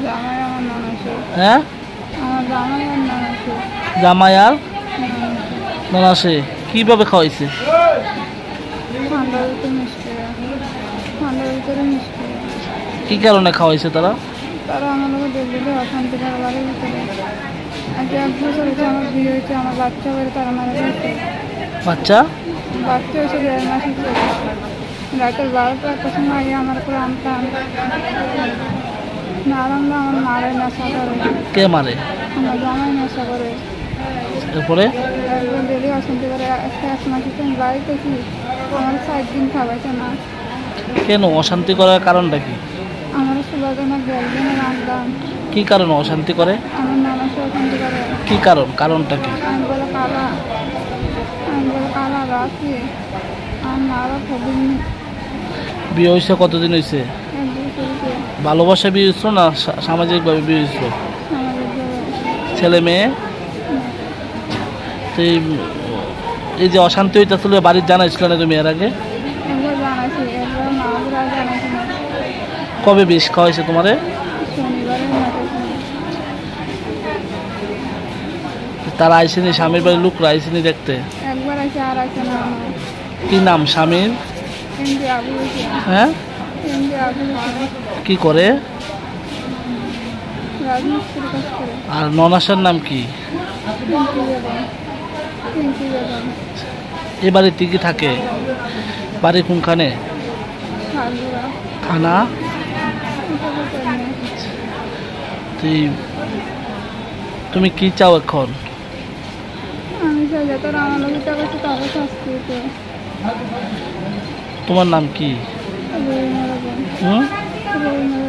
জামাই আমার ননাসে। হ্যাঁ, আমার জামাই আর ননাসে। জামাই আর ননাসে কিভাবে খাওয়াইছে? ঠান্ডার ভিতরে মিষ্টি, ঠান্ডার ভিতরে মিষ্টি। কি কারণে খাওয়াইছে তারা? তারা আমার লোক দেখলে অশান্তি করে বাড়ির ভিতরে। আজকে 1 বছর হয়েছে আমার বিয়ে হয়েছে, আমার বাচ্চা বেড়ে তারা মারা গেছে। বাচ্চা বাচ্চা হয়েছে 1.5 মাস হয়েছে। রাতের 12টার সময় আগে আমার করে আনতাম না, আনন্দ আমার মারে নেশা করে। কে মারে? আমার জামাই নেশা করে। এরপরে একবার ডেলি অশান্তি করে। 1 মাস হচ্ছে আমি বাড়িতে কি, আমার 4 দিন খাওয়াইছে না। কেন অশান্তি করার কারণটা কি? আমার সুবাদনা গ্যালজনে রাখলাম। কি কারণে অশান্তি করে? আমার নানা অশান্তি করে। কি কারণটা কি? আমি বলে কালা রাখি আর নাড়া ফদিন। বিয়ে হয়েছে কতদিন হয়েছে? 1 বছর হয়েছে। ভালোবাসা বিয়ে হয়েছিল না সামাজিকভাবে বিয়ে হয়েছিল? ছেলে মেয়ে? তো এই যে অশান্তি হইতেছিল বাড়ির জানাইছিল না তুমি এর আগে? একবার জানাইছি, একবার না জানাইছি না। কবে বিষ খাওয়াইছে তোমারে? শনিবারে তারা আইসেনি, স্বামীর বাড়ির লোকরা আইসেনি দেখতে? একবার আছে আর আছে না। কি নাম স্বামীর? এমডি আবু হয়েছে। হ্যাঁ, এমডি আবু হয়েছে। কি করে? রাজমিস্ত্রির কাজ করে। আর ননাসের নাম কি? পিঙ্কি বেগম। এ বাড়িতে কি থাকে? বাড়ি কোনখানে? খালুরা। থানা? তুমি কি চাও এখন? আমি চাই যে তারা আমার লোক টাকা আছে তারা শাস্তি দিতে। তোমার নাম কি? রহিমা বেগম। হুম, রহিমা